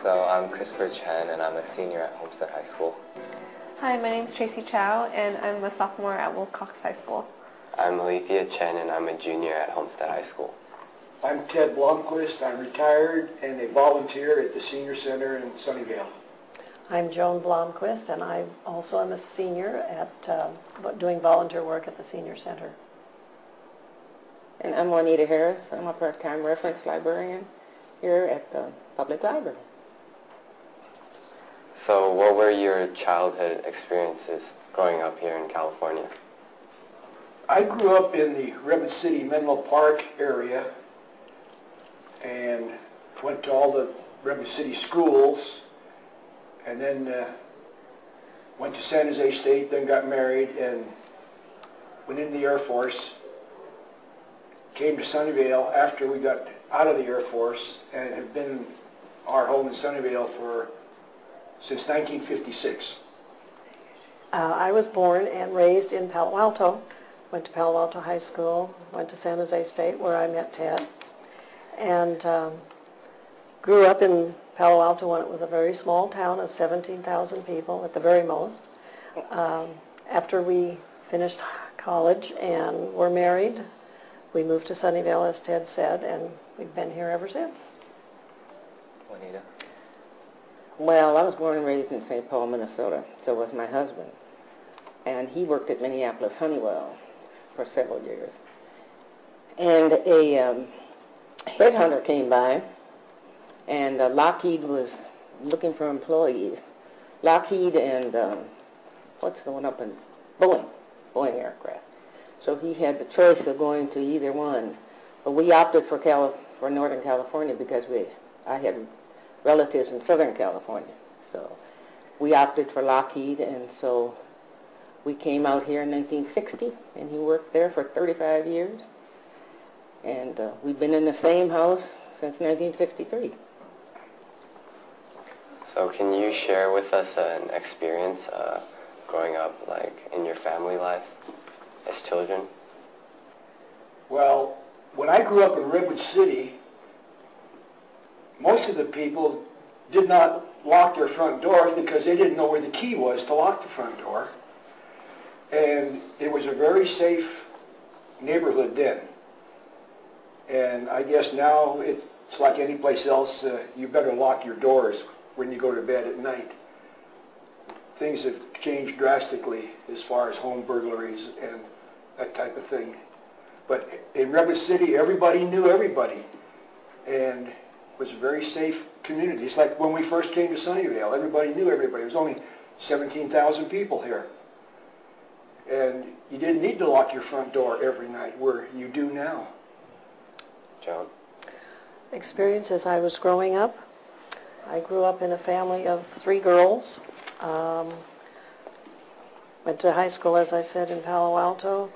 So I'm Christopher Chen, and I'm a senior at Homestead High School. Hi, my name is Tracy Chou, and I'm a sophomore at Wilcox High School. I'm Altheia Chen, and I'm a junior at Homestead High School. I'm Ted Blomquist. I'm retired and a volunteer at the Senior Center in Sunnyvale. I'm Joan Blomquist, and I also am a senior at doing volunteer work at the Senior Center. And I'm Juanita Harris. I'm a part-time reference librarian here at the Public Library. So what were your childhood experiences growing up here in California? I grew up in the Redwood City Menlo Park area and went to all the Redwood City schools, and then went to San Jose State, then got married and went in the Air Force. Came to Sunnyvale after we got out of the Air Force and have been in our home in Sunnyvale since 1956. I was born and raised in Palo Alto, went to Palo Alto High School, went to San Jose State where I met Ted, and grew up in Palo Alto when it was a very small town of 17,000 people at the very most. After we finished college and were married, we moved to Sunnyvale, as Ted said, and we've been here ever since. Juanita? Well, I was born and raised in St. Paul, Minnesota. So was my husband. And he worked at Minneapolis Honeywell for several years. And a headhunter came by, and Lockheed was looking for employees. Lockheed and what's the one up in Boeing Aircraft. So he had the choice of going to either one. But we opted for Northern California because I had relatives in Southern California. So we opted for Lockheed, and so we came out here in 1960, and he worked there for 35 years. And we've been in the same house since 1963. So can you share with us an experience growing up, like, in your family life as children? Well, when I grew up in Redwood City, most of the people did not lock their front doors because they didn't know where the key was to lock the front door. And it was a very safe neighborhood then. And I guess now it's like any place else, you better lock your doors when you go to bed at night. Things have changed drastically as far as home burglaries and that type of thing. But in Redwood City, everybody knew everybody, and it was a very safe community. It's like when we first came to Sunnyvale, everybody knew everybody. There was only 17,000 people here. And you didn't need to lock your front door every night where you do now. Joan? Experience as I was growing up. I grew up in a family of 3 girls. Went to high school, as I said, in Palo Alto.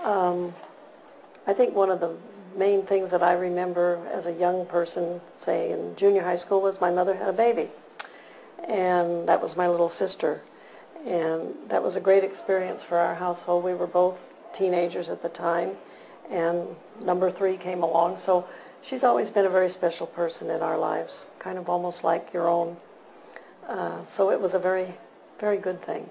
I think one of the main things that I remember as a young person, say in junior high school, was my mother had a baby. And that was my little sister. And that was a great experience for our household. We were both teenagers at the time, and number 3 came along. So she's always been a very special person in our lives, kind of almost like your own. So it was a very, very good thing.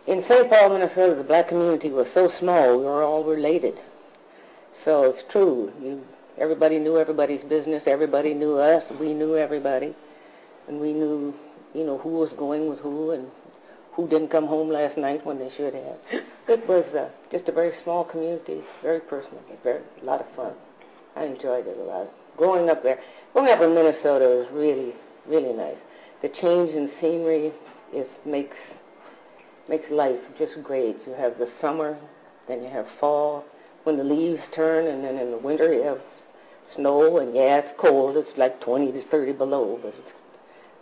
In St. Paul, Minnesota, the black community was so small, we were all related. So it's true. Everybody knew everybody's business. Everybody knew us. We knew everybody. And we knew, who was going with who and who didn't come home last night when they should have. It was just a very small community, very personal, a lot of fun. I enjoyed it a lot. Growing up in Minnesota was really, really nice. The change in scenery makes life just great. You have the summer, then you have fall, when the leaves turn, and then in the winter you have snow, and yeah, it's cold. It's like 20 to 30 below, but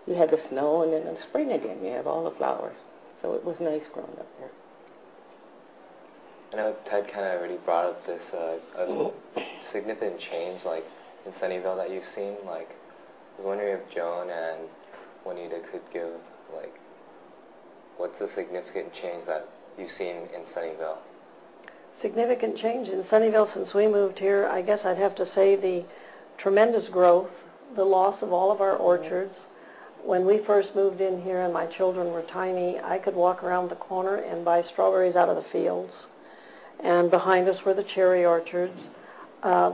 you have the snow, and then in the spring again you have all the flowers. So it was nice growing up there. I know Ted kind of already brought up this a significant change, like, in Sunnyvale that you've seen. Like, I was wondering if Joan and Juanita could give, like, what's the significant change that you've seen in Sunnyvale? Significant change in Sunnyvale since we moved here, I guess I'd have to say the tremendous growth, the loss of all of our orchards, when we first moved in here and my children were tiny, I could walk around the corner and buy strawberries out of the fields. And behind us were the cherry orchards.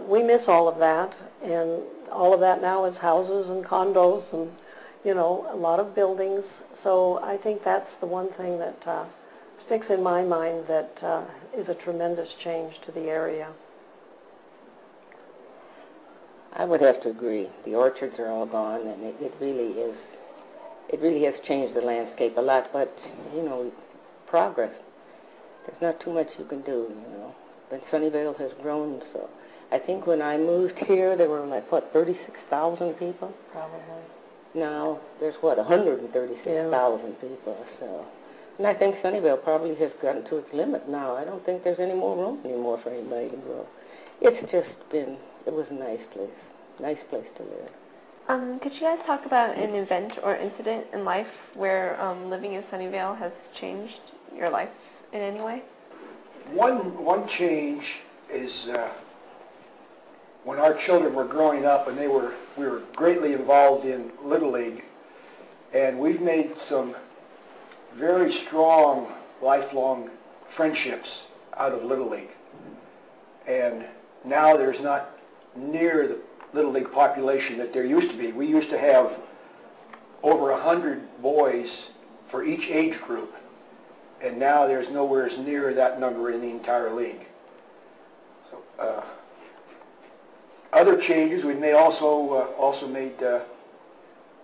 We miss all of that, and all of that now is houses and condos and, you know, a lot of buildings. So I think that's the one thing that sticks in my mind that is a tremendous change to the area. I would have to agree. The orchards are all gone, and it really is. It really has changed the landscape a lot. But you know, progress. There's not too much you can do. You know, but Sunnyvale has grown. So I think when I moved here, there were like what 36,000 people. Probably. Now there's what 136,000 people. So, and I think Sunnyvale probably has gotten to its limit now. I don't think there's any more room anymore for anybody to grow. It's just been. It was a nice place to live. Could you guys talk about an event or incident in life where living in Sunnyvale has changed your life in any way? One change is when our children were growing up, and we were greatly involved in Little League, and we've made some very strong, lifelong friendships out of Little League. And now there's not near the Little League population that there used to be. We used to have over 100 boys for each age group, and now there's nowhere near that number in the entire league. So, other changes we've made also made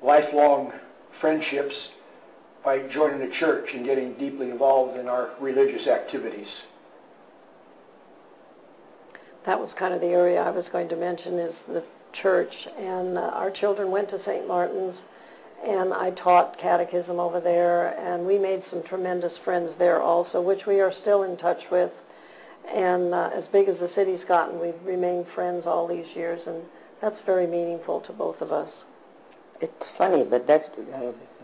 lifelong friendships by joining the church and getting deeply involved in our religious activities. That was kind of the area I was going to mention, is the church. And our children went to St. Martin's, and I taught catechism over there, and we made some tremendous friends there also, which we are still in touch with. And as big as the city's gotten, we've remained friends all these years, and that's very meaningful to both of us. It's funny, but that's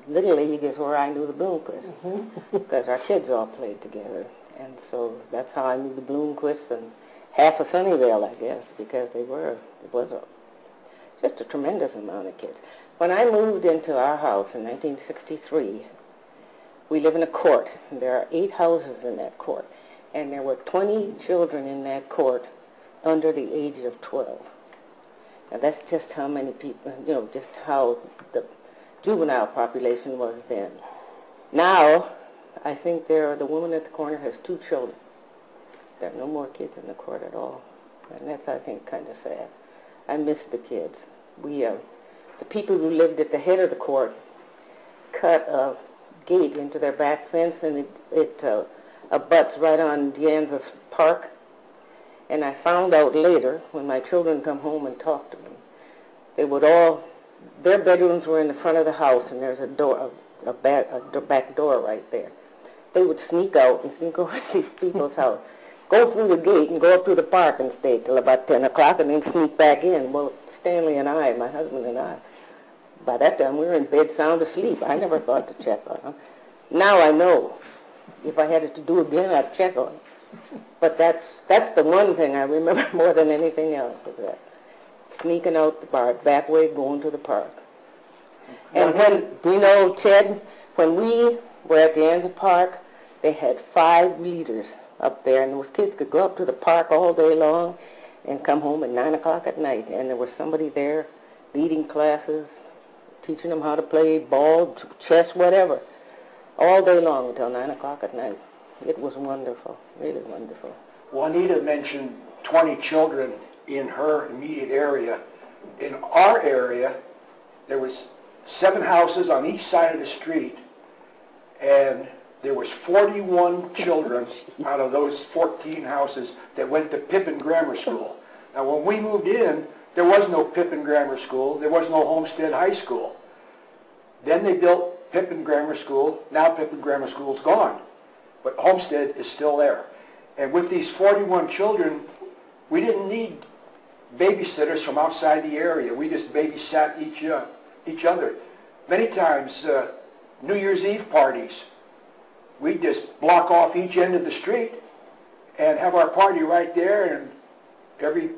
Little League is where I knew the Blomquists, because our kids all played together, and so that's how I knew the Blomquists and half of Sunnyvale, I guess, because it was just a tremendous amount of kids. When I moved into our house in 1963, we live in a court, and there are 8 houses in that court, and there were 20 children in that court under the age of 12. Now that's just how many people, you know, just how the juvenile population was then. Now, I think the woman at the corner has 2 children. There are no more kids in the court at all, and that's, I think, kind of sad. I miss the kids. The people who lived at the head of the court cut a gate into their back fence, and it abuts right on Deanza's Park. And I found out later, when my children come home and talk to me, their bedrooms were in the front of the house, and there's a back door right there. They would sneak out and sneak over to these people's house, go through the gate and go up to the park and stay till about 10 o'clock and then sneak back in. Well, Stanley and I, my husband and I, by that time we were in bed sound asleep. I never thought to check on them. Now I know. If I had it to do again, I'd check on them. But that's the one thing I remember more than anything else, is that sneaking out the back way, going to the park. And when, Ted, when we were at the Anza Park, they had 5 leaders up there, and those kids could go up to the park all day long and come home at 9 o'clock at night, and there was somebody there leading classes, teaching them how to play ball, chess, whatever, all day long until 9 o'clock at night. It was wonderful, really wonderful. Juanita mentioned 20 children in her immediate area. In our area, there was 7 houses on each side of the street, and there was 41 children out of those 14 houses that went to Pippin Grammar School. Now, when we moved in, there was no Pippin Grammar School. There was no Homestead High School. Then they built Pippin Grammar School. Now Pippin Grammar School's gone, but Homestead is still there. And with these 41 children, we didn't need babysitters from outside the area. We just babysat each other. Many times, New Year's Eve parties, we'd just block off each end of the street and have our party right there, and every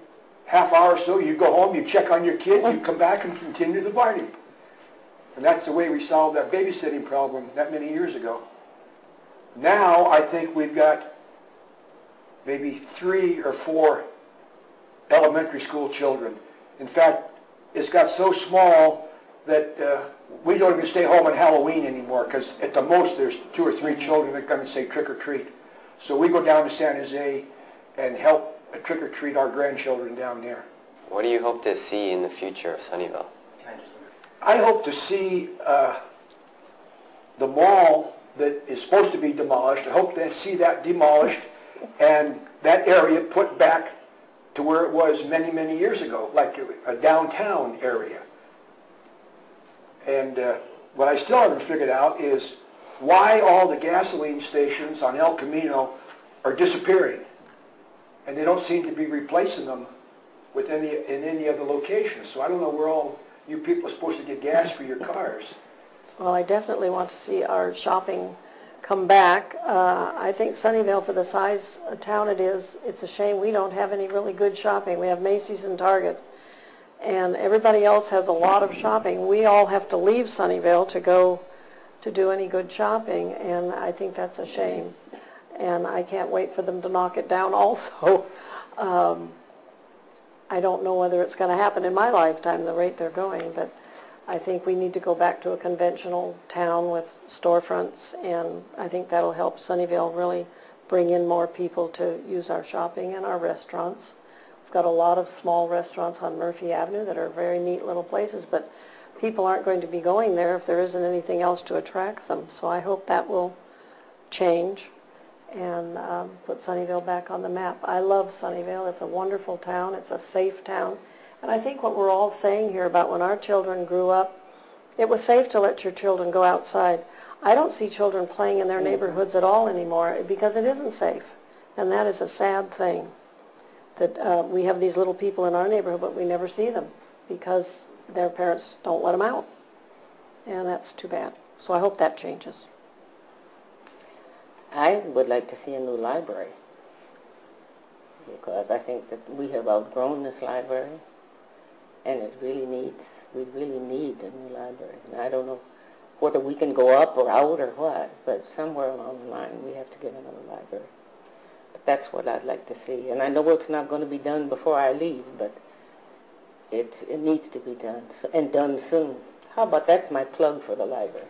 half hour or so you go home, you check on your kids, you come back and continue the party. And that's the way we solved that babysitting problem that many years ago. Now I think we've got maybe 3 or 4 elementary school children. In fact, it's got so small that we don't even stay home on Halloween anymore, because at the most there's 2 or 3 children that come and say trick or treat. So we go down to San Jose and help trick or treat our grandchildren down there. What do you hope to see in the future of Sunnyvale? I hope to see the mall that is supposed to be demolished. I hope to see that demolished and that area put back to where it was many, many years ago, like a downtown area. And what I still haven't figured out is why all the gasoline stations on El Camino are disappearing, and they don't seem to be replacing them with in any other locations. So I don't know where all you people are supposed to get gas for your cars. Well, I definitely want to see our shopping come back. I think Sunnyvale, for the size of town it is, it's a shame we don't have any really good shopping. We have Macy's and Target, and everybody else has a lot of shopping. We all have to leave Sunnyvale to go to do any good shopping, and I think that's a shame. And I can't wait for them to knock it down also. I don't know whether it's going to happen in my lifetime, the rate they're going, but I think we need to go back to a conventional town with storefronts, and I think that'll help Sunnyvale really bring in more people to use our shopping and our restaurants. We've got a lot of small restaurants on Murphy Avenue that are very neat little places, but people aren't going to be going there if there isn't anything else to attract them. So I hope that will change and put Sunnyvale back on the map. I love Sunnyvale. It's a wonderful town. It's a safe town. And I think what we're all saying here about when our children grew up, it was safe to let your children go outside. I don't see children playing in their neighborhoods at all anymore because it isn't safe. And that is a sad thing, that we have these little people in our neighborhood, but we never see them because their parents don't let them out. And that's too bad. So I hope that changes. I would like to see a new library, because I think that we have outgrown this library, and we really need a new library. And I don't know whether we can go up or out or what, but somewhere along the line we have to get another library. But that's what I'd like to see. And I know it's not going to be done before I leave, but it needs to be done, and done soon. How about that's my plug for the library.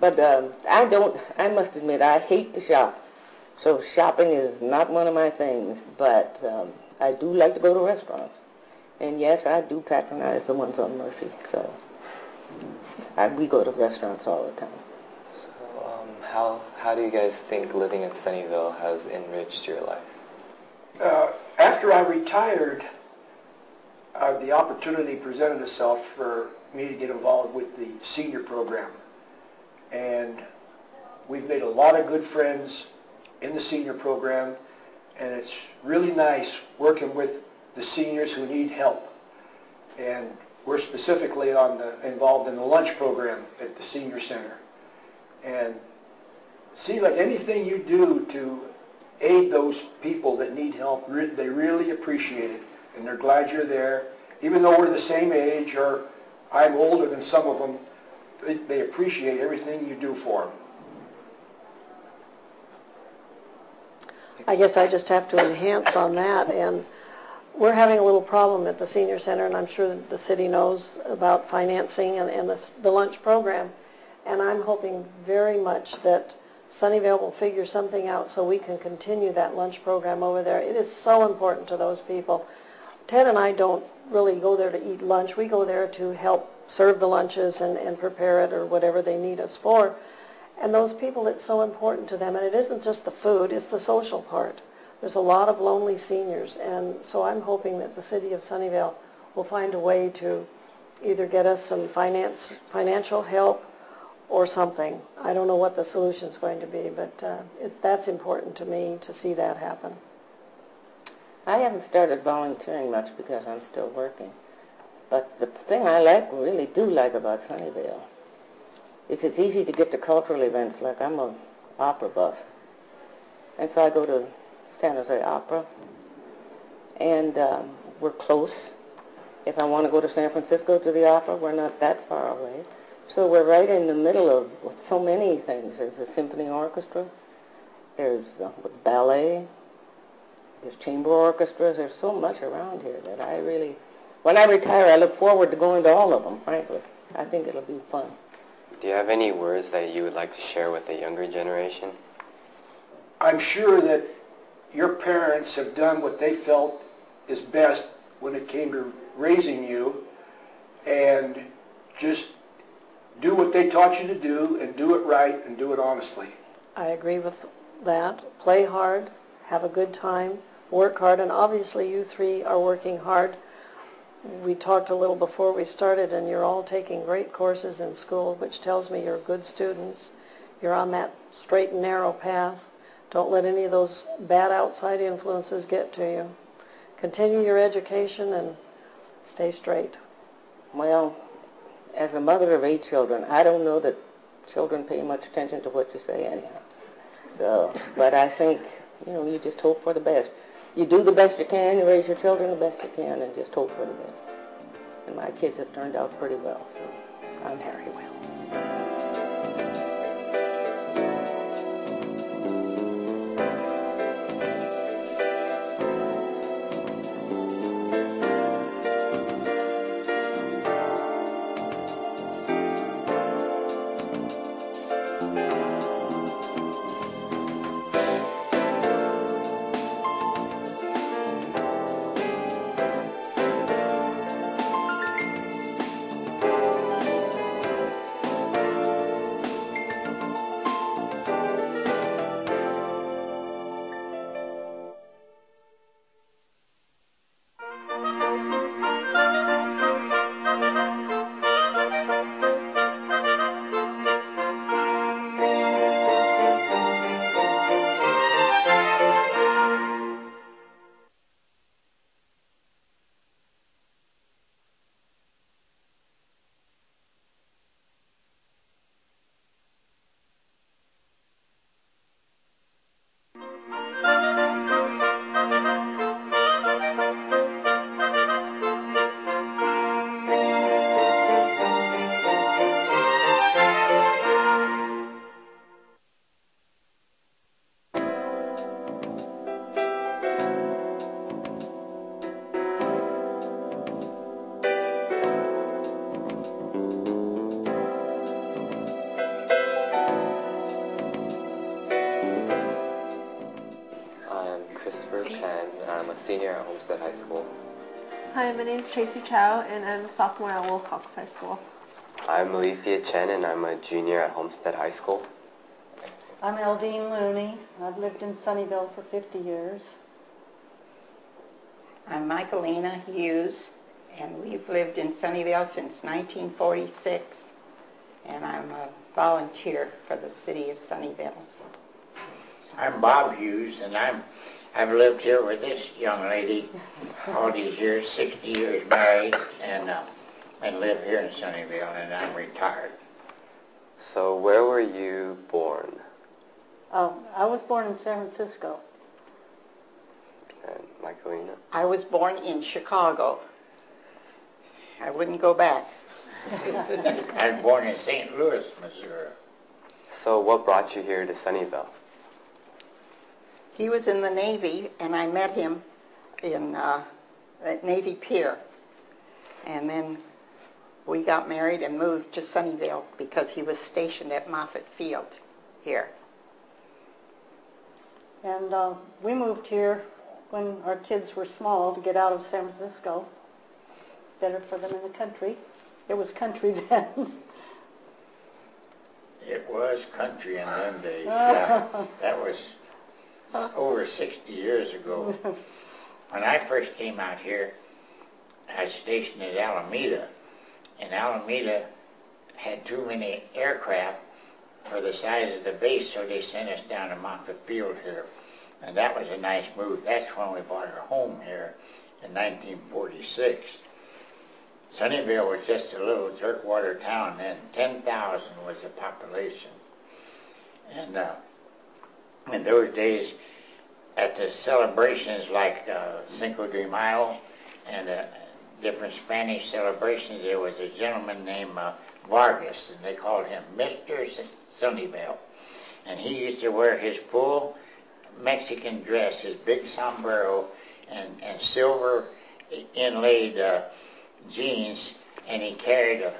But I must admit, I hate to shop. So shopping is not one of my things, but I do like to go to restaurants. And yes, I do patronize the ones on Murphy, so we go to restaurants all the time. So how do you guys think living in Sunnyvale has enriched your life? After I retired, the opportunity presented itself for me to get involved with the senior program. And we've made a lot of good friends in the senior program, and it's really nice working with the seniors who need help. And we're specifically involved in the lunch program at the senior center. And see, like anything you do to aid those people that need help, they really appreciate it, and they're glad you're there. Even though we're the same age, or I'm older than some of them, they appreciate everything you do for them. I guess I just have to enhance on that, and we're having a little problem at the senior center, and I'm sure that the city knows about financing and the lunch program, and I'm hoping very much that Sunnyvale will figure something out so we can continue that lunch program over there. It is so important to those people. Ted and I don't really go there to eat lunch. We go there to help serve the lunches and prepare it or whatever they need us for. And those people, it's so important to them. And it isn't just the food, it's the social part. There's a lot of lonely seniors. And so I'm hoping that the city of Sunnyvale will find a way to either get us some financial help or something. I don't know what the solution is going to be, but that's important to me to see that happen. I haven't started volunteering much because I'm still working. But the thing I really do like about Sunnyvale is it's easy to get to cultural events. Like I'm an opera buff. And so I go to San Jose Opera. And we're close. If I want to go to San Francisco to the opera, we're not that far away. So we're right in the middle of so many things. There's a symphony orchestra, there's ballet, there's chamber orchestras. There's so much around here that I really, when I retire, I look forward to going to all of them, frankly. I think it'll be fun. Do you have any words that you would like to share with the younger generation? I'm sure that your parents have done what they felt is best when it came to raising you, and just do what they taught you to do and do it right and do it honestly. I agree with that. Play hard, have a good time, work hard, and obviously you three are working hard. We talked a little before we started, and you're all taking great courses in school, which tells me you're good students. You're on that straight and narrow path. Don't let any of those bad outside influences get to you. Continue your education and stay straight. Well, as a mother of 8 children, I don't know that children pay much attention to what you say anyhow. So, but I think, you just hope for the best. You do the best you can, you raise your children the best you can, and just hope for the best. And my kids have turned out pretty well, so I'm very well. Senior at Homestead High School. Hi, my name is Tracy Chou, and I'm a sophomore at Wilcox High School. I'm Altheia Chen, and I'm a junior at Homestead High School. I'm Aldine Looney. I've lived in Sunnyvale for 50 years. I'm Michaelena Hughes, and we've lived in Sunnyvale since 1946, and I'm a volunteer for the city of Sunnyvale. I'm Bob Hughes, and I've lived here with this young lady all these years, 60 years married, and live here in Sunnyvale, and I'm retired. So where were you born? I was born in San Francisco. And Michaelena? I was born in Chicago. I wouldn't go back. I was born in St. Louis, Missouri. So what brought you here to Sunnyvale? He was in the Navy, and I met him in at Navy Pier. And then we got married and moved to Sunnyvale because he was stationed at Moffett Field here. And we moved here when our kids were small to get out of San Francisco. Better for them in the country. It was country then. It was country in them days. Yeah, that was over 60 years ago. When I first came out here, I was stationed at Alameda, and Alameda had too many aircraft for the size of the base, so they sent us down to Moffett Field here. And that was a nice move. That's when we bought our home here in 1946. Sunnyvale was just a little jerkwater town then. 10,000 was the population. And in those days, at the celebrations like Cinco de Mayo and different Spanish celebrations, there was a gentleman named Vargas, and they called him Mr. Sunnyvale. And he used to wear his full Mexican dress, his big sombrero, and silver inlaid jeans, and he carried a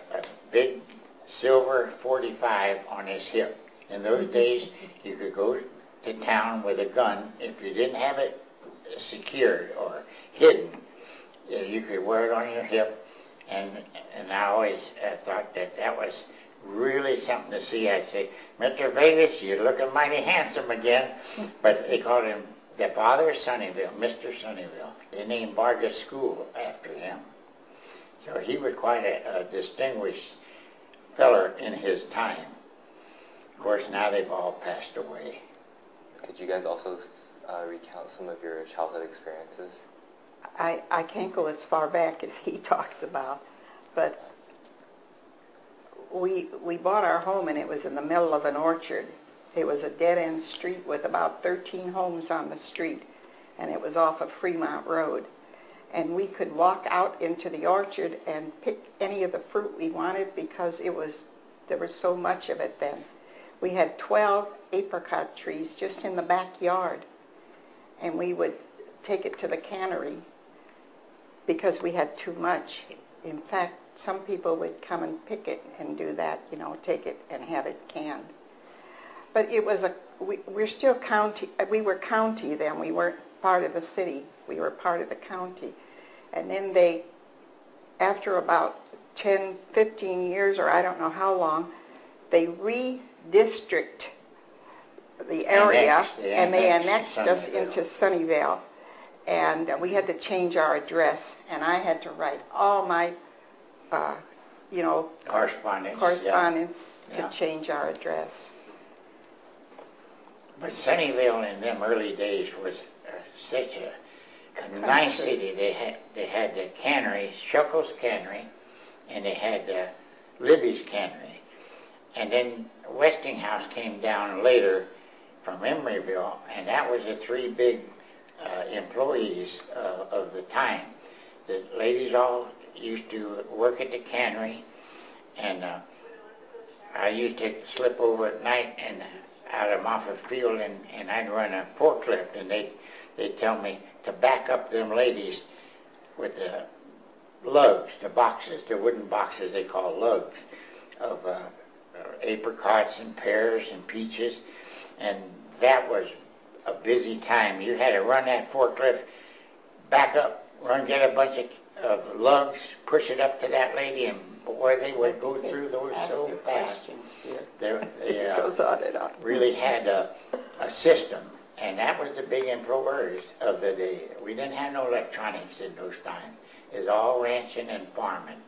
big silver 45 on his hip. In those days, you could go to town with a gun. If you didn't have it secured or hidden, you could wear it on your hip. And I always thought that was really something to see. I'd say, Mr. Vegas, you're looking mighty handsome again. But they called him the father of Sunnyvale, Mr. Sunnyvale. They named Vargas School after him. So he was quite a distinguished feller in his time. Of course, now they've all passed away. Could you guys also recount some of your childhood experiences? I can't go as far back as he talks about, but we bought our home and it was in the middle of an orchard. It was a dead-end street with about 13 homes on the street, and it was off of Fremont Road. And we could walk out into the orchard and pick any of the fruit we wanted because there was so much of it then. We had 12 apricot trees just in the backyard, and we would take it to the cannery because we had too much. In fact, some people would come and pick it and do that, take it and have it canned. But it was we're still county. We were county then. We weren't part of the city. We were part of the county. And then after about 10, 15 years, or I don't know how long, they redistrict the area, and they annexed us into Sunnyvale. And we had to change our address, and I had to write all my, correspondence to change our address. But Sunnyvale in them early days was such a nice city. They had the cannery, Shuckle's Cannery, and they had Libby's Cannery. And then Westinghouse came down later from Emeryville, and that was the three big employees of the time. The ladies all used to work at the cannery, and I used to slip over at night and out of off a field, and I'd run a forklift, and they'd tell me to back up them ladies with the lugs, the boxes, the wooden boxes they call lugs, of apricots and pears and peaches, and that was a busy time. You had to run that forklift, back up, get a bunch of lugs, push it up to that lady, and boy, they would go through those so fast. They really had a system, and that was the big employers of the day. We didn't have no electronics in those times. It was all ranching and farming.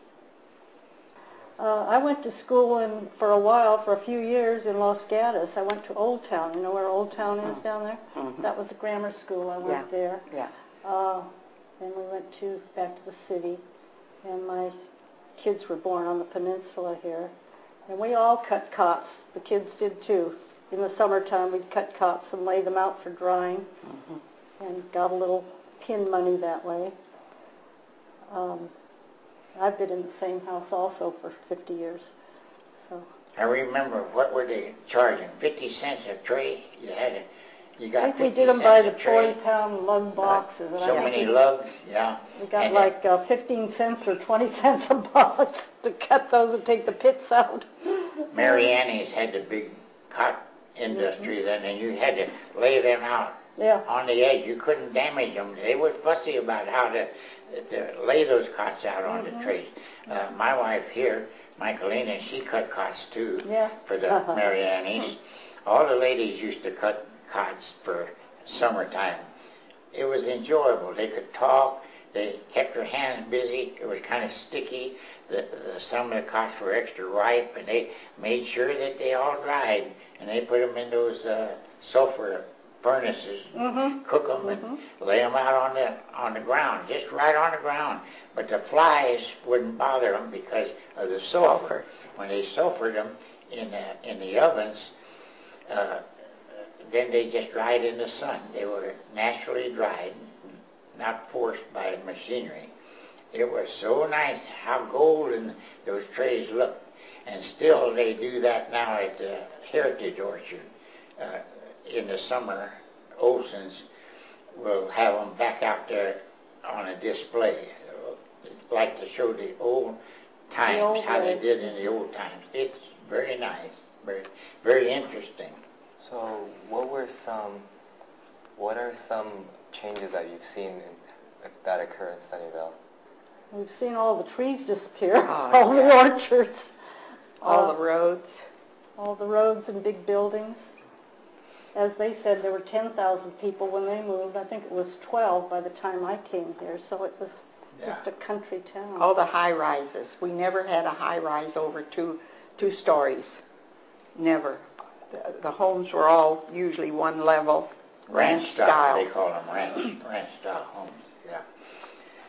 I went to school for a few years in Los Gatos. I went to Old Town. You know where Old Town is down there? Mm-hmm. That was a grammar school. I went there. Yeah. Then we went back to the city, and my kids were born on the peninsula here. And we all cut cots. The kids did too. In the summertime, we'd cut cots and lay them out for drying, and got a little pin money that way. I've been in the same house also for 50 years. So I remember, what were they charging? 50 cents a tray? You got I think we did them by the 40-pound lug boxes. And so many lugs, yeah. We got like 15 cents or 20 cents a box to cut those and take the pits out. Mary Annie's had the big cot industry then, and you had to lay them out on the edge. You couldn't damage them. They were fussy about how to lay those cots out on the trays. My wife here, Michaelena, she cut cots too for the Mary Annie's. All the ladies used to cut cots for summertime. It was enjoyable. They could talk. They kept their hands busy. It was kind of sticky. Some of the cots were extra ripe, and they made sure that they all dried, and they put them in those sulfur furnaces, cook them, and lay them out on the ground, just right on the ground. But the flies wouldn't bother them because of the sulfur. When they sulfured them in the ovens, then they just dried in the sun. They were naturally dried, not forced by machinery. It was so nice how golden those trays looked. And still they do that now at the Heritage Orchard. In the summer, Olson's will have them back out there on a display. Like to show the old times, how they did in the old times. It's very nice, very, very interesting. So what are some changes that you've seen that occur in Sunnyvale? We've seen all the trees disappear, all the orchards. All the roads. All the roads and big buildings. As they said, there were 10,000 people when they moved. I think it was 12 by the time I came here, so it was just a country town. All the high rises. We never had a high rise over two stories. Never. The homes were all usually one level, ranch style. They call them ranch style homes, yeah.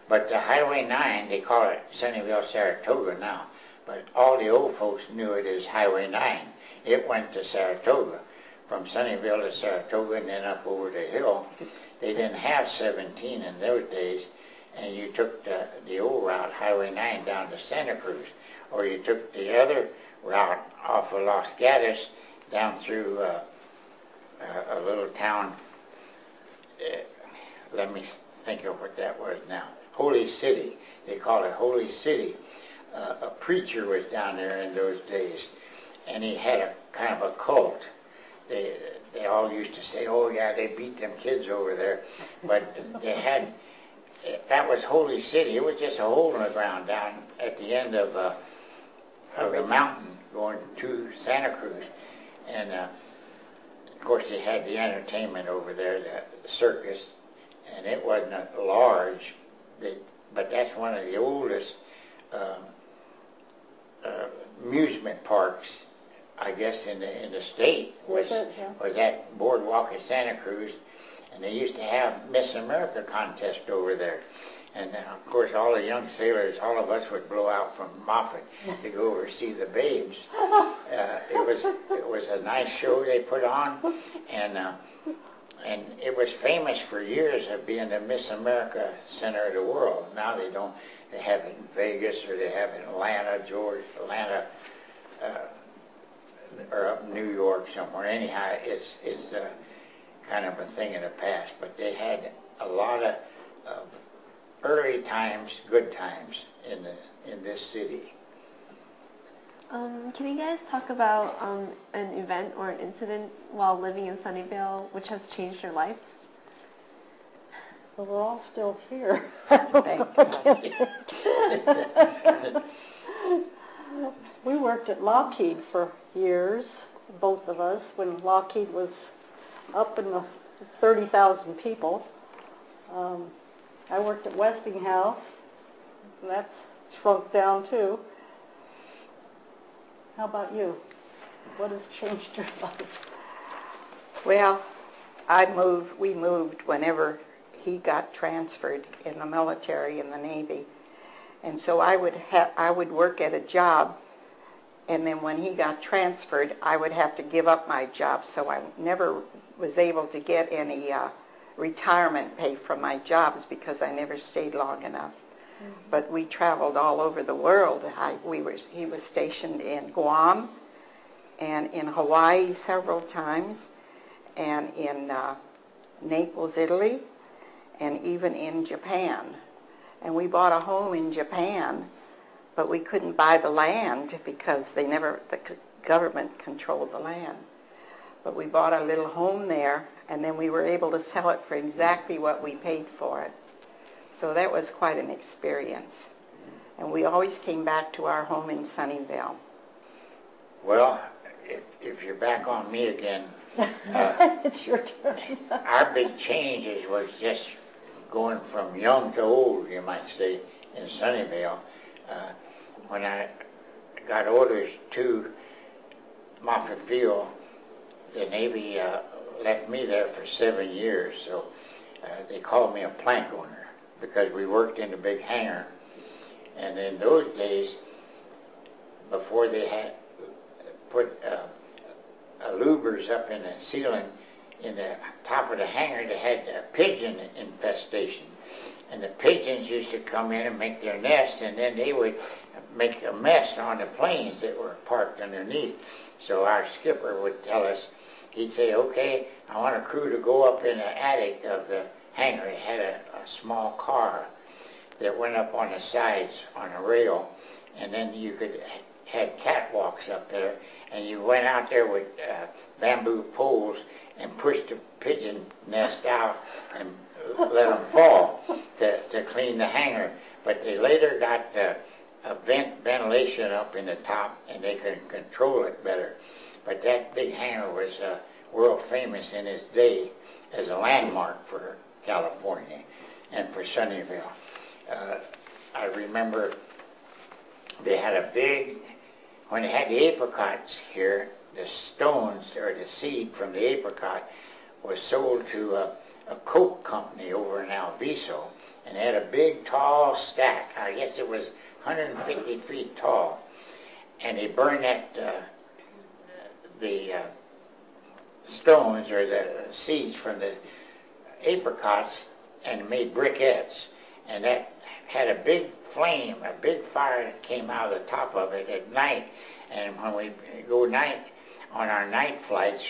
But the Highway 9, they call it Sunnyvale Saratoga now. But all the old folks knew it as Highway 9. It went to Saratoga, from Sunnyvale to Saratoga and then up over the hill. They didn't have 17 in those days, and you took the old route, Highway 9, down to Santa Cruz. Or you took the other route off of Los Gatos down through a little town, let me think of what that was now, Holy City. They call it Holy City. A preacher was down there in those days, and he had a kind of a cult. They all used to say, oh yeah, they beat them kids over there. But they had, that was Holy City. It was just a hole in the ground down at the end of the mountain going to Santa Cruz. And of course they had the entertainment over there, the circus, and it wasn't large, but that's one of the oldest amusement parks, I guess, in the state, was that boardwalk at Santa Cruz. And they used to have Miss America contest over there. And of course all the young sailors, all of us would blow out from Moffett to go over see the babes. It was a nice show they put on, and it was famous for years of being the Miss America center of the world. Now they don't. They have it in Vegas, or they have it in Atlanta, or up in New York somewhere. Anyhow, it's kind of a thing in the past. But they had a lot of early times, good times in this city. Can you guys talk about an event or an incident while living in Sunnyvale which has changed your life? Well, we're all still here. We worked at Lockheed for years, both of us, when Lockheed was up in the 30,000 people. I worked at Westinghouse, and that's shrunk down too. How about you? What has changed your life? Well, we moved whenever he got transferred in the military, in the Navy. And so I would work at a job, and then when he got transferred, I would have to give up my job. So I never was able to get any retirement pay from my jobs because I never stayed long enough. Mm-hmm. But we traveled all over the world. He was stationed in Guam and in Hawaii several times, and in Naples, Italy, and even in Japan. And we bought a home in Japan, but we couldn't buy the land because the government controlled the land. But we bought a little home there, and then we were able to sell it for exactly what we paid for it. So that was quite an experience. And we always came back to our home in Sunnyvale. Well, if you're back on me again, it's your turn. Our big changes was just going from young to old, you might say, in Sunnyvale. When I got orders to Moffett Field, the Navy left me there for 7 years, so they called me a plank owner because we worked in the big hangar. And in those days, before they had put louvers up in the ceiling in the top of the hangar, they had a pigeon infestation. and the pigeons used to come in and make their nest, and then they would make a mess on the planes that were parked underneath. So our skipper would tell us, he'd say, okay, I want a crew to go up in the attic of the hangar. It had a small car that went up on the sides on a rail, and then you could had catwalks up there, and you went out there with bamboo poles and pushed the pigeon nest out and let them fall to clean the hangar. But they later got ventilation up in the top, and they could control it better. But that big hangar was world famous in its day as a landmark for California and for Sunnyvale. I remember they had a big, when they had the apricots here, the stones or the seed from the apricot was sold to a Coke company over in Alviso, and they had a big tall stack. I guess it was 150 feet tall, and they burned that the stones or the seeds from the apricots and made briquettes, and that had a big flame, a big fire that came out of the top of it at night. And when we go on our night flights,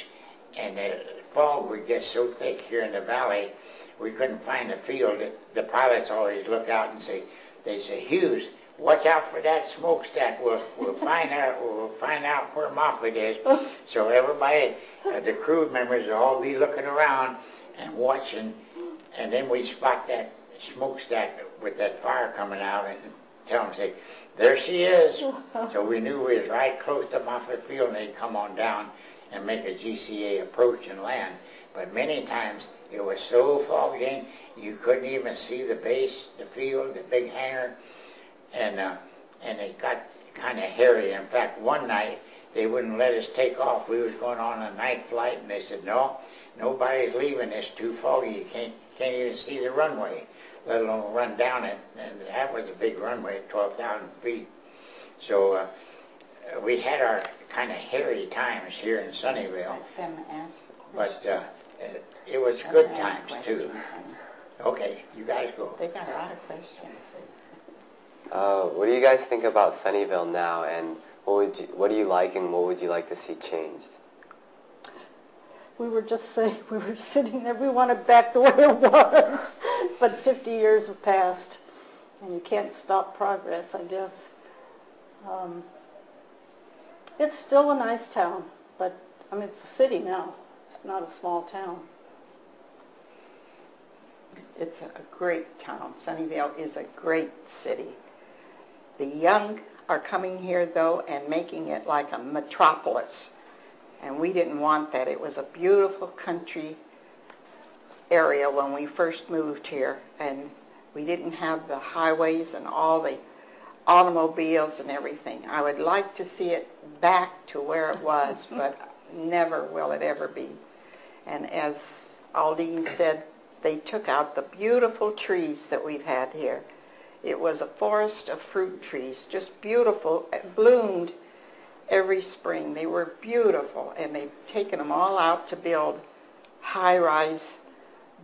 and the fog would get so thick here in the valley, we couldn't find the field. The pilots always look out and they say, Hughes, watch out for that smokestack. We'll find out where Moffett is. So everybody, the crew members will all be looking around and watching, and then we spot that smokestack with that fire coming out and tell them, say, there she is. So we knew we was right close to Moffett Field, and they'd come on down and make a GCA approach and land. But many times it was so fogged in you couldn't even see the base, the field, the big hangar, and it got kind of hairy. In fact, one night they wouldn't let us take off. We was going on a night flight, and they said, no, nobody's leaving. It's too foggy. You can't even see the runway, let alone run down it. And that was a big runway, 12,000 feet. So we had our kind of hairy times here in Sunnyvale. But it was good times, too. Okay, you guys go. They got a lot of questions. What do you guys think about Sunnyvale now, and what do you like and what would you like to see changed? We were just saying, we were sitting there, we want it back the way it was. But 50 years have passed, and you can't stop progress, I guess. It's still a nice town, but, I mean, it's a city now. It's not a small town. It's a great town. Sunnyvale is a great city. The young are coming here, though, and making it like a metropolis. And we didn't want that. It was a beautiful country area when we first moved here, and we didn't have the highways and all the automobiles and everything. I would like to see it back to where it was, but never will it ever be. And as Aldine said, they took out the beautiful trees that we've had here. It was a forest of fruit trees, just beautiful. It bloomed every spring. They were beautiful, and they've taken them all out to build high-rise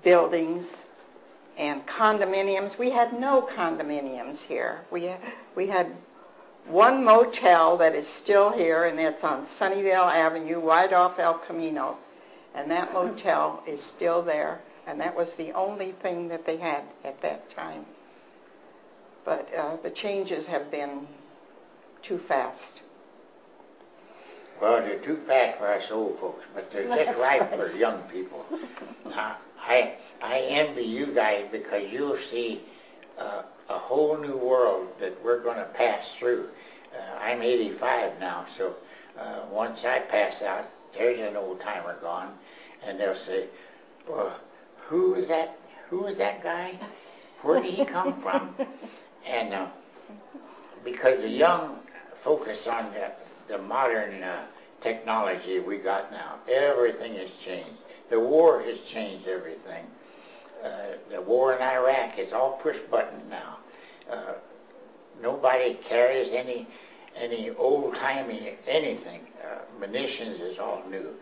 buildings and condominiums. We had no condominiums here. We had one motel that is still here, and it's on Sunnyvale Avenue, right off El Camino. And that motel is still there, and that was the only thing that they had at that time. But the changes have been too fast. Well, they're too fast for us old folks, but they're just right for young people. I envy you guys because you'll see a whole new world that we're going to pass through. I'm 85 now, so once I pass out, there's an old timer gone, and they'll say, well, who is that guy? Where did he come from? And because the young focus on the modern technology we got now, everything has changed. The war has changed everything. The war in Iraq is all push button now. Nobody carries any old-timey anything. Munitions is all new.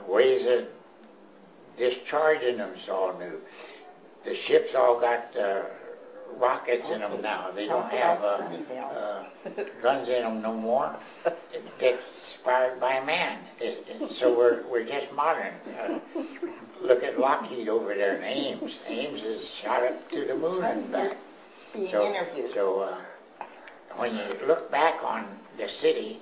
Ways of discharging them is all new. the ships all got rockets in them now. They don't have guns in them no more. It's inspired by man. So we're just modern. Look at Lockheed over there in Ames. Ames is shot up to the moon and back. So when you look back on the city,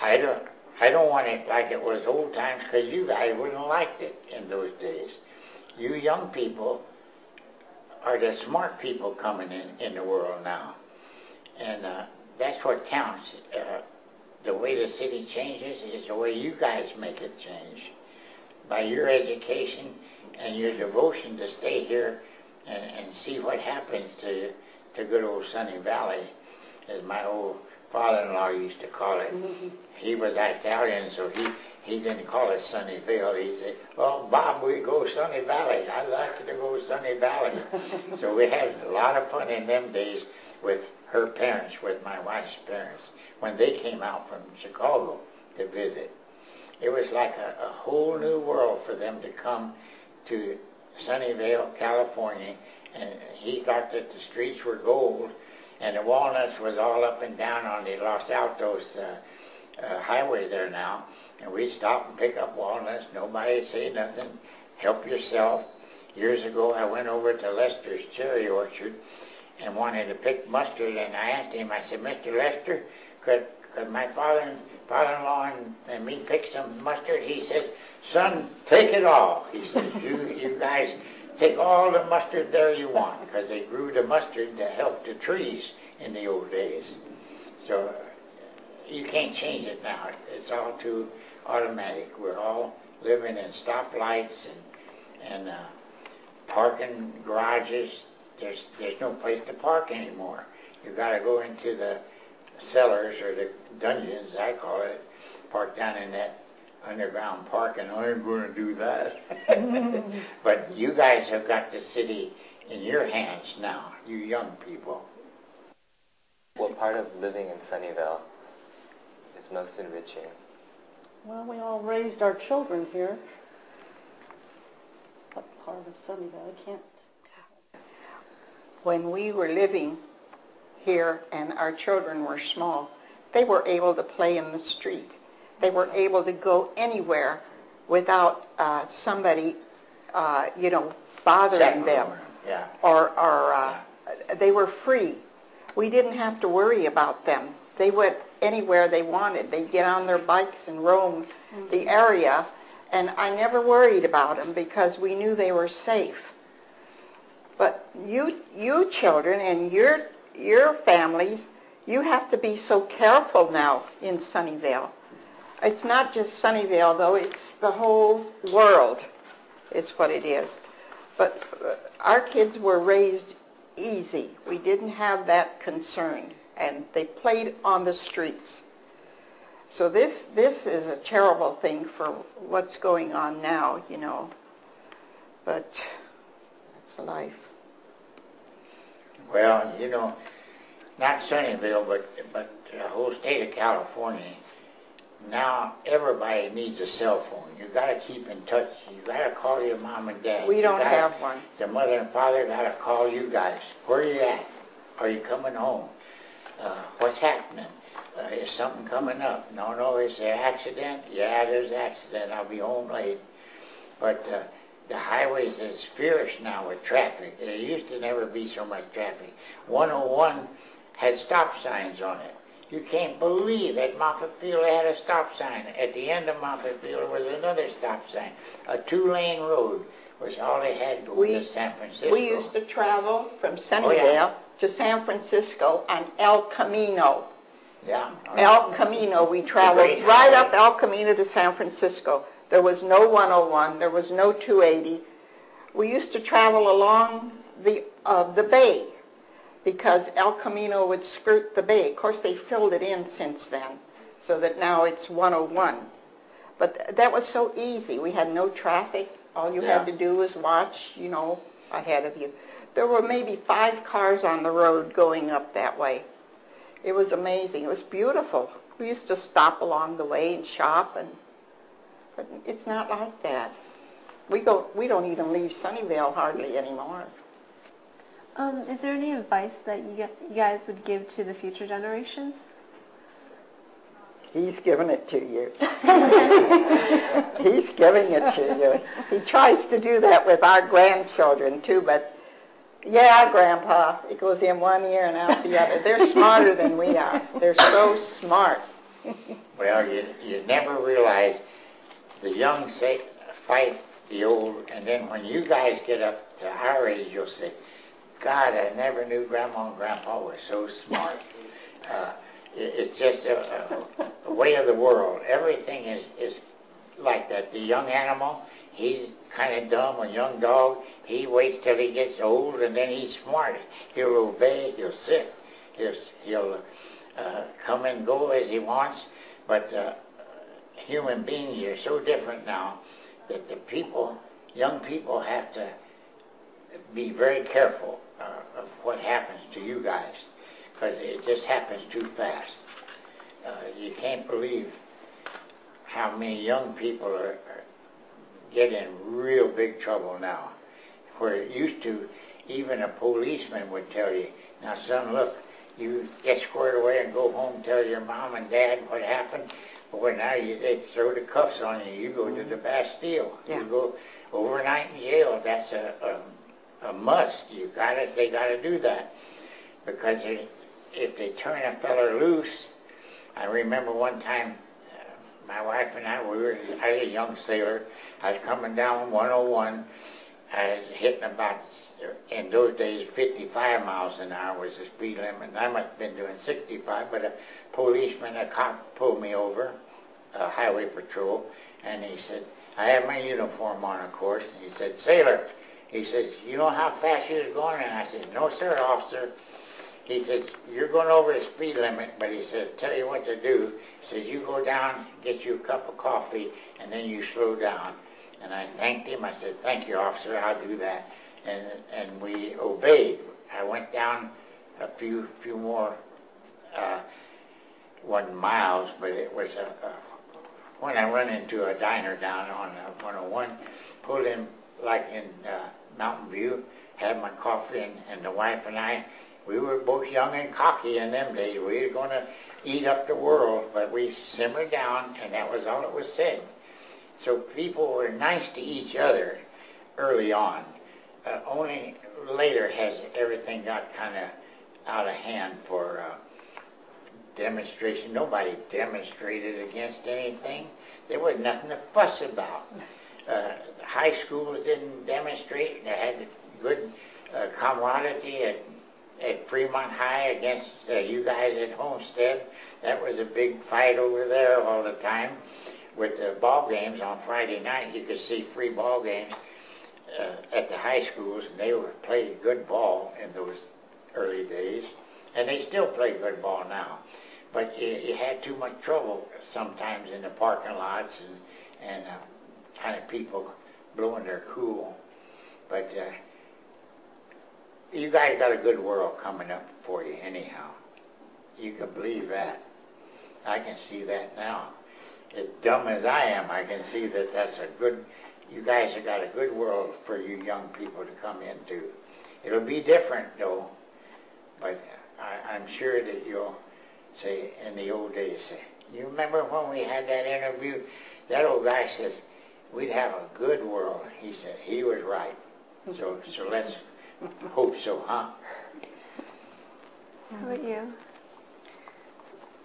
I don't want it like it was old times, because you guys wouldn't have liked it in those days. You young people are the smart people coming in the world now. And that's what counts. The way the city changes is the way you guys make it change. By your education and your devotion to stay here and see what happens to good old Sunny Valley, as my old father-in-law used to call it. He was Italian, so he didn't call it Sunnyvale. He said, "Well, Bob, we go Sunny Valley. I like to go Sunny Valley." So we had a lot of fun in them days with her parents, with my wife's parents, when they came out from Chicago to visit. It was like a whole new world for them to come to Sunnyvale, California, and he thought that the streets were gold, and the Walnuts was all up and down on the Los Altos highway there now, and we'd stop and pick up walnuts. Nobody'd say nothing. Help yourself. Years ago, I went over to Lester's cherry orchard and wanted to pick mustard, and I asked him, I said, "Mr. Lester, could my father-in-law and me pick some mustard?" He says, "Son, take it all." He says, you guys take all the mustard there you want, because they grew the mustard to help the trees in the old days. So you can't change it now. It's all too automatic. We're all living in stoplights and parking garages. There's no place to park anymore. You got to go into the cellars, or the dungeons, I call it, park down in that underground park, and I ain't going to do that. But you guys have got the city in your hands now, you young people. What part of living in Sunnyvale is most enriching? Well, we all raised our children here. What part of Sunnyvale? I can't. When we were living here and our children were small, they were able to play in the street. They were able to go anywhere without somebody, bothering them. Yeah. Or they were free. We didn't have to worry about them. They went anywhere they wanted. They'd get on their bikes and roam the area, and I never worried about them because we knew they were safe. But you children and your families, you have to be so careful now in Sunnyvale. It's not just Sunnyvale, though. It's the whole world is what it is. But our kids were raised easy. We didn't have that concern, and they played on the streets. So this is a terrible thing for what's going on now, But it's life. Well, not Sunnyvale, but the whole state of California. Now everybody needs a cell phone. You got to keep in touch. You got to call your mom and dad. We don't have one. The mother and father got to call you guys. Where are you at? Are you coming home? What's happening? Is something coming up? No, is there an accident? Yeah, there's an accident. I'll be home late. But the highways is fierce now with traffic. There used to never be so much traffic. 101 had stop signs on it. You can't believe that Moffett Field had a stop sign. At the end of Moffett Field was another stop sign. A 2-lane road was all they had going to San Francisco. We used to travel from Sunnyvale to San Francisco on El Camino. Yeah. El Camino, we traveled right up El Camino to San Francisco. There was no 101, there was no 280. We used to travel along the bay because El Camino would skirt the bay. Of course, they filled it in since then, so that now it's 101. But that was so easy. We had no traffic. All you had to do was watch, ahead of you. There were maybe 5 cars on the road going up that way. It was amazing. It was beautiful. We used to stop along the way and shop, but it's not like that. We don't even leave Sunnyvale hardly anymore. Is there any advice that you guys would give to the future generations? He's giving it to you. He's giving it to you. He tries to do that with our grandchildren too, but yeah, Grandpa, it goes in one ear and out the other. They're smarter than we are. They're so smart. Well, you never realize the young say, fight the old, and then when you guys get up to our age, you'll say, God, I never knew Grandma and Grandpa were so smart. It's just a way of the world. Everything is like that. The young animal, he's kind of dumb. A young dog, he waits till he gets old, and then he's smart. He'll obey, he'll sit, he'll come and go as he wants. But human beings are so different now that the young people have to be very careful of what happens to you guys, because it just happens too fast. You can't believe how many young people are getting in real big trouble now, where it used to, even a policeman would tell you, now son, look, you get squared away and go home, tell your mom and dad what happened. But now they throw the cuffs on you. You go to the Bastille. Yeah. You go overnight in jail. That's a must. They gotta do that, because if they turn a feller loose. I remember one time, my wife and I was a young sailor. I was coming down 101. I was hitting about, in those days, 55 miles an hour was the speed limit. I must have been doing 65, but a policeman, a cop, pulled me over, a highway patrol, and he said, I had my uniform on, of course, and he said, sailor, he says, you know how fast you was going? And I said, no, sir, officer. He says, you're going over the speed limit, but he says, tell you what to do. He says, you go down, get you a cup of coffee, and then you slow down. And I thanked him. I said, thank you, officer, I'll do that. And we obeyed. I went down a few more, wasn't miles, but it was when I run into a diner down on 101, pulled in like in Mountain View, had my coffee, and the wife and I, we were both young and cocky in them days. We were going to eat up the world, but we simmered down, and that was all it was said. So people were nice to each other early on. Only later has everything got kind of out of hand for demonstration. Nobody demonstrated against anything. There was nothing to fuss about. High schools didn't demonstrate. They had good camaraderie at Fremont High against you guys at Homestead. That was a big fight over there all the time. With the ball games on Friday night, you could see free ball games at the high schools, and they were playing good ball in those early days, and they still play good ball now. But you had too much trouble sometimes in the parking lots and kind of people blowing their cool. But you guys got a good world coming up for you anyhow. You can believe that. I can see that now. As dumb as I am, I can see that that's a good, you guys have got a good world for you young people to come into. It'll be different though, but I'm sure that you'll say, in the old days, say, you remember when we had that interview? That old guy says, we'd have a good world. He said, he was right. So let's hope so, huh? How about you?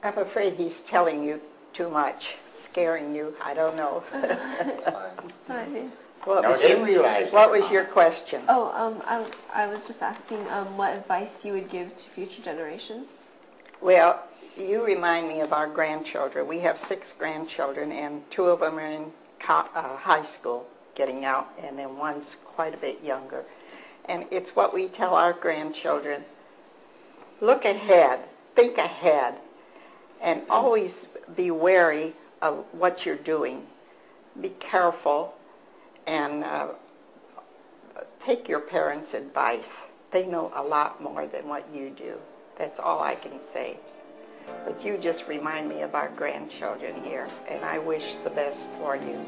I'm afraid he's telling you too much, scaring you. I don't know. It's fine. It's fine. What was your question? Oh, I was just asking what advice you would give to future generations. Well, you remind me of our grandchildren. We have 6 grandchildren, and 2 of them are in high school, getting out, and then one's quite a bit younger. And it's what we tell our grandchildren: look ahead, think ahead, and always be wary of what you're doing. Be careful, and take your parents' advice. They know a lot more than what you do. That's all I can say. But you just remind me of our grandchildren here, and I wish the best for you.